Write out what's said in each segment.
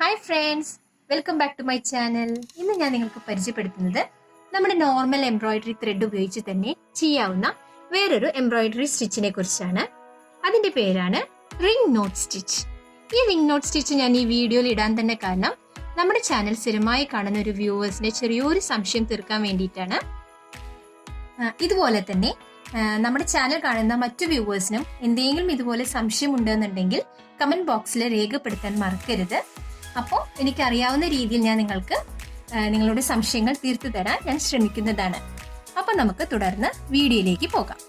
Hi friends, welcome back to my channel. ഇന്ന് ഞാൻ നിങ്ങൾക്ക് പരിചയപ്പെടുത്തുന്നത് നമ്മുടെ നോർമൽ എംബ്രോയിഡറി ത്രെഡ് ഉപയോഗിച്ച് തന്നെ ചെയ്യാവുന്ന വേറൊരു എംബ്രോയിഡറി സ്റ്റിച്ചിനെ കുറിച്ചാണ്. അതിന്റെ പേരാണ് റിംഗ് നോട്ട് സ്റ്റിച്ച്. ഈ റിംഗ് നോട്ട് സ്റ്റിച്ച് ഞാൻ ഈ വീഡിയോയിൽ ഇടാൻ തന്നെ കാരണം നമ്മുടെ ചാനൽ സ്ഥിരമായി കാണുന്ന ഒരു വ്യൂവേഴ്സിന്റെ ചെറിയൊരു സംശയം തീർക്കാൻ വേണ്ടിയിട്ടാണ്. ഇതുപോലെ തന്നെ നമ്മുടെ ചാനൽ കാണുന്ന മറ്റു വ്യൂവേഴ്സിനും എന്തെങ്കിലും ഇതുപോലെ സംശയം ഉണ്ടെന്നുണ്ടെങ്കിൽ കമന്റ് ബോക്സിൽ രേഖപ്പെടുത്താൻ മറക്കരുത്. അപ്പോൾ എനിക്കറിയാവുന്ന രീതിയിൽ ഞാൻ നിങ്ങൾക്ക് നിങ്ങളുടെ സംശയങ്ങൾ തീർത്തു തരാൻ ഞാൻ ശ്രമിക്കുന്നതാണ്. അപ്പൊ നമുക്ക് തുടർന്ന് വീഡിയോയിലേക്ക് പോകാം.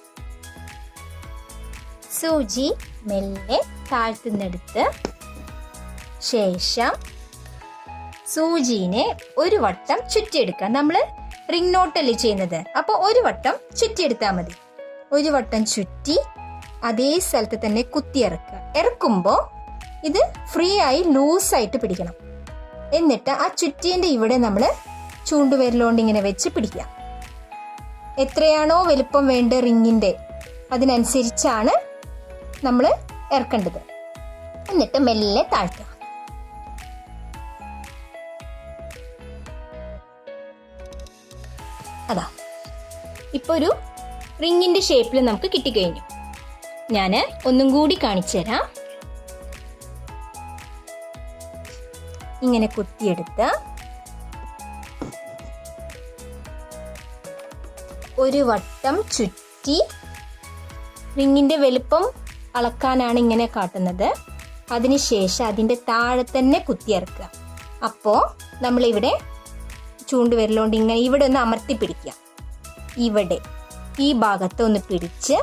സൂചി മെല്ലെ താഴ്ത്തുന്നെടുത്ത് ശേഷം സൂചിനെ ഒരു വട്ടം ചുറ്റിയെടുക്കാം. നമ്മൾ റിംഗ് നോട്ടല്ലേ ചെയ്യുന്നത്, അപ്പോൾ ഒരു വട്ടം ചുറ്റിയെടുത്താൽ മതി. ഒരു വട്ടം ചുറ്റി അതേ സ്ഥലത്ത് തന്നെ കുത്തി ഇറക്കുക. ഇറക്കുമ്പോൾ ഇത് ഫ്രീ ആയി ലൂസായിട്ട് പിടിക്കണം. എന്നിട്ട് ആ ചുറ്റിൻ്റെ ഇവിടെ നമ്മൾ ചൂണ്ടുവിരലുകൊണ്ട് ഇങ്ങനെ വെച്ച് പിടിക്കാം. എത്രയാണോ വലുപ്പം വേണ്ട റിങ്ങിൻ്റെ അതിനനുസരിച്ചാണ് നമ്മൾ ഇറക്കേണ്ടത്. എന്നിട്ട് മെല്ലെ താഴ്ത്തുക. അതാ ഇപ്പൊ ഒരു റിങ്ങിന്റെ ഷേപ്പിൽ നമുക്ക് കിട്ടിക്കഴിഞ്ഞു. ഞാൻ ഒന്നും കൂടി കാണിച്ചു തരാം. ഇങ്ങനെ കുത്തിയെടുത്ത് ഒരു വട്ടം ചുറ്റി റിങ്ങിന്റെ വലുപ്പം അളക്കാനാണ് ഇങ്ങനെ കാട്ടുന്നത്. അതിനുശേഷം അതിന്റെ താഴെ തന്നെ കുത്തിയിറക്കുക. അപ്പോൾ നമ്മളിവിടെ ചൂണ്ടുവിരലുകൊണ്ട് ഇങ്ങനെ ഇവിടെ ഒന്ന് അമർത്തി പിടിക്കുക. ഇവിടെ ഈ ഭാഗത്ത് ഒന്ന് പിടിച്ച്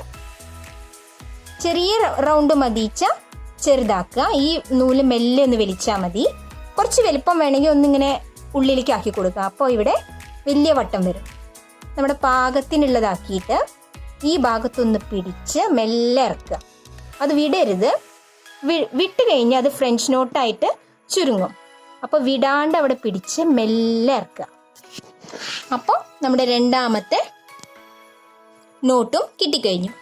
ചെറിയ റൗണ്ട് മതിച്ച ചെറുതാക്കുക. ഈ നൂല് മെല്ലെ ഒന്ന് വലിച്ചാൽ മതി. കുറച്ച് വലുപ്പം വേണമെങ്കിൽ ഒന്നിങ്ങനെ ഉള്ളിലേക്ക് ആക്കി കൊടുക്കുക. അപ്പോൾ ഇവിടെ വലിയ വട്ടം വരും. നമ്മുടെ പാകത്തിനുള്ളതാക്കിയിട്ട് ഈ ഭാഗത്തൊന്ന് പിടിച്ച് മെല്ലെ ഇറക്കുക. അത് വിടരുത്. വിട്ട് കഴിഞ്ഞാൽ അത് ഫ്രഞ്ച് നോട്ടായിട്ട് ചുരുങ്ങും. അപ്പോൾ വിടാണ്ട് അവിടെ പിടിച്ച് മെല്ലെ ഇറക്കുക. അപ്പോൾ നമ്മുടെ രണ്ടാമത്തെ നോട്ടും കിട്ടിക്കഴിഞ്ഞു.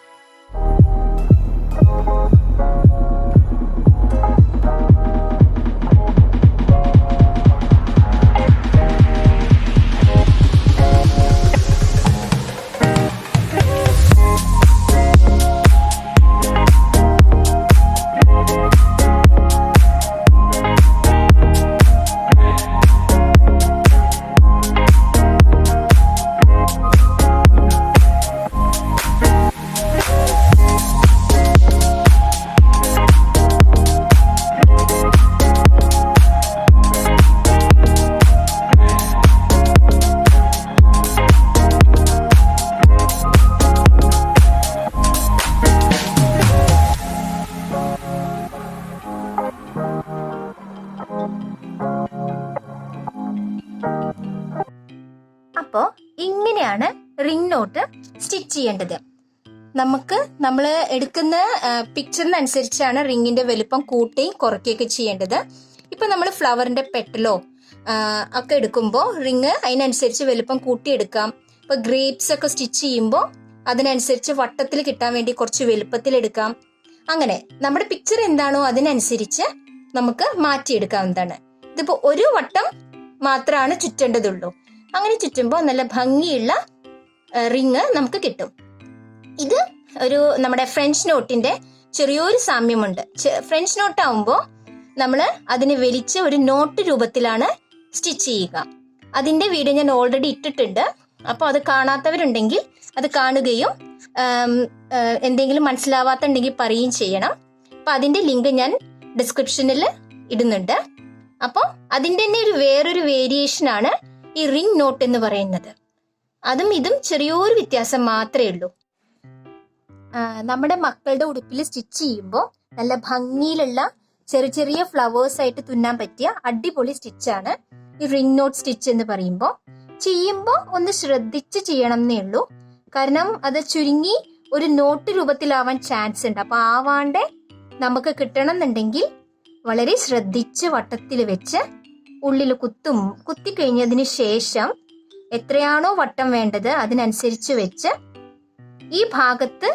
അപ്പോൾ ഇങ്ങനെയാണ് റിംഗ് നോട്ട് സ്റ്റിച്ച് ചെയ്യേണ്ടത്. നമ്മൾ എടുക്കുന്ന പിക്ചറിനനുസരിച്ചാണ് റിങ്ങിന്റെ വലുപ്പം കൂട്ടുകയും കുറയ്ക്കുകയൊക്കെ ചെയ്യേണ്ടത്. ഇപ്പൊ നമ്മൾ ഫ്ലവറിന്റെ പെട്ടലോ ഒക്കെ എടുക്കുമ്പോൾ റിങ് അതിനനുസരിച്ച് വലുപ്പം കൂട്ടിയെടുക്കാം. ഇപ്പൊ ഗ്രേപ്സ് ഒക്കെ സ്റ്റിച്ച് ചെയ്യുമ്പോൾ അതിനനുസരിച്ച് വട്ടത്തിൽ കിട്ടാൻ വേണ്ടി കുറച്ച് വലുപ്പത്തിൽ എടുക്കാം. അങ്ങനെ നമ്മുടെ പിക്ചർ എന്താണോ അതിനനുസരിച്ച് നമുക്ക് മാറ്റിയെടുക്കാവുന്നതാണ്. ഇതിപ്പോ ഒരു വട്ടം മാത്രമാണ് ചുറ്റേണ്ടതുള്ളൂ. അങ്ങനെ ചുറ്റുമ്പോൾ നല്ല ഭംഗിയുള്ള റിങ് നമുക്ക് കിട്ടും. ഇത് ഒരു നമ്മുടെ ഫ്രഞ്ച് നോട്ടിന്റെ ചെറിയൊരു സാമ്യമുണ്ട്. ഫ്രഞ്ച് നോട്ട് ആവുമ്പോൾ നമ്മൾ അതിനെ വലിച്ച് ഒരു നോട്ട് രൂപത്തിലാണ് സ്റ്റിച്ച് ചെയ്യുക. അതിന്റെ വീഡിയോ ഞാൻ ഓൾറെഡി ഇട്ടിട്ടുണ്ട്. അപ്പോൾ അത് കാണാത്തവരുണ്ടെങ്കിൽ അത് കാണുകയും എന്തെങ്കിലും മനസ്സിലാവാത്തുണ്ടെങ്കിൽ പറയുകയും ചെയ്യണം. അപ്പൊ അതിന്റെ ലിങ്ക് ഞാൻ ഡിസ്ക്രിപ്ഷനിൽ ഇടുന്നുണ്ട്. അപ്പോൾ അതിന്റെ തന്നെ വേറൊരു വേരിയേഷൻ ആണ് ഈ റിംഗ് നോട്ട് എന്ന് പറയുന്നത്. അതും ഇതും ചെറിയൊരു വ്യത്യാസം മാത്രമേ ഉള്ളൂ. നമ്മുടെ മക്കളുടെ ഉടുപ്പിൽ സ്റ്റിച്ച് ചെയ്യുമ്പോൾ നല്ല ഭംഗിയിലുള്ള ചെറിയ ചെറിയ ഫ്ലവേഴ്സ് ആയിട്ട് തുന്നാൻ പറ്റിയ അടിപൊളി സ്റ്റിച്ചാണ് ഈ റിംഗ് നോട്ട് സ്റ്റിച്ച് എന്ന് പറയുമ്പോൾ. ചെയ്യുമ്പോൾ ഒന്ന് ശ്രദ്ധിച്ച് ചെയ്യണം എന്നേ ഉള്ളൂ. കാരണം അത് ചുരുങ്ങി ഒരു നോട്ട് രൂപത്തിലാവാൻ ചാൻസ് ഉണ്ട്. അപ്പൊ ആവാണ്ട് നമുക്ക് കിട്ടണം എന്നുണ്ടെങ്കിൽ വളരെ ശ്രദ്ധിച്ച് വട്ടത്തിൽ വെച്ച് ഉള്ളിൽ കുത്തിക്കഴിഞ്ഞതിന് ശേഷം എത്രയാണോ വട്ടം വേണ്ടത് അതിനനുസരിച്ച് വെച്ച് ഈ ഭാഗത്ത്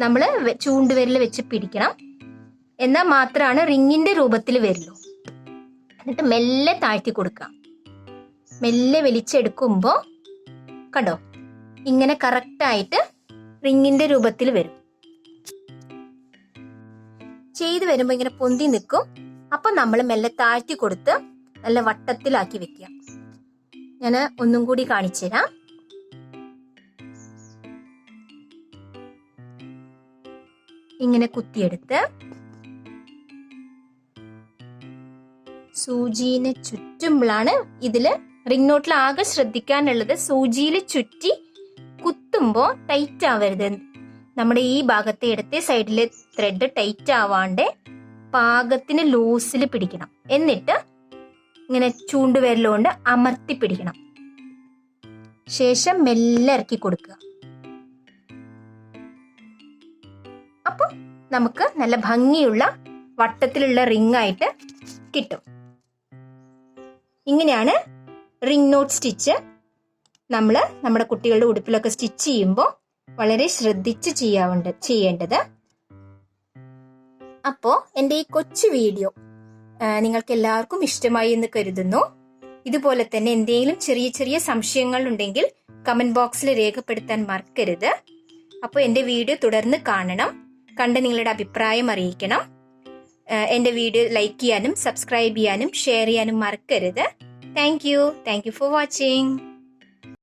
നമ്മൾ ചൂണ്ടുവിരൽ വെച്ച് പിടിക്കണം. എന്നാൽ മാത്രമാണ് റിങ്ങിന്റെ രൂപത്തിൽ വരുള്ളൂ. എന്നിട്ട് മെല്ലെ താഴ്ത്തി കൊടുക്കുക. മെല്ലെ വലിച്ചെടുക്കുമ്പോൾ കണ്ടോ ഇങ്ങനെ കറക്റ്റായിട്ട് റിങ്ങിന്റെ രൂപത്തിൽ വരും. ചെയ്ത് വരുമ്പോൾ ഇങ്ങനെ പൊന്തി നിൽക്കും. അപ്പൊ നമ്മൾ മെല്ലെ താഴ്ത്തി കൊടുത്ത് നല്ല വട്ടത്തിലാക്കി വെക്കുക. ഞാൻ ഒന്നും കൂടി കാണിച്ചു തരാം. ഇങ്ങനെ കുത്തിയെടുത്ത് സൂചിനെ ചുറ്റുമ്പോഴാണ് ഇതില് റിംഗ് നോട്ടിൽ ആകെ ശ്രദ്ധിക്കാനുള്ളത്, സൂചിയിൽ ചുറ്റി കുത്തുമ്പോ ടൈറ്റ് ആവരുത്. നമ്മുടെ ഈ ഭാഗത്തെ ഇടത്തെ സൈഡിലെ ത്രെഡ് ടൈറ്റ് ആവാണ്ട് പാകത്തിന് ലൂസിൽ പിടിക്കണം. എന്നിട്ട് ഇങ്ങനെ ചൂണ്ടുവിരലുകൊണ്ട് അമർത്തി പിടിക്കണം. ശേഷം മെല്ലെ ഇറക്കി കൊടുക്കുക. അപ്പൊ നമുക്ക് നല്ല ഭംഗിയുള്ള വട്ടത്തിലുള്ള റിംഗ് ആയിട്ട് കിട്ടും. ഇങ്ങനെയാണ് റിംഗ് നോട്ട് സ്റ്റിച്ച് നമ്മുടെ കുട്ടികളുടെ ഉടുപ്പിലൊക്കെ സ്റ്റിച്ച് ചെയ്യുമ്പോൾ വളരെ ശ്രദ്ധിച്ച് ചെയ്യേണ്ടത്. അപ്പോ എൻ്റെ ഈ കൊച്ചു വീഡിയോ നിങ്ങൾക്ക് എല്ലാവർക്കും ഇഷ്ടമായി എന്ന് കരുതുന്നു. ഇതുപോലെ തന്നെ എന്തെങ്കിലും ചെറിയ ചെറിയ സംശയങ്ങൾ ഉണ്ടെങ്കിൽ കമന്റ് ബോക്സിൽ രേഖപ്പെടുത്താൻ മറക്കരുത്. അപ്പോൾ എൻ്റെ വീഡിയോ തുടർന്ന് കാണണം. കണ്ട് നിങ്ങളുടെ അഭിപ്രായം അറിയിക്കണം. എൻ്റെ വീഡിയോ ലൈക്ക് ചെയ്യാനും സബ്സ്ക്രൈബ് ചെയ്യാനും ഷെയർ ചെയ്യാനും മറക്കരുത്. Thank you for watching.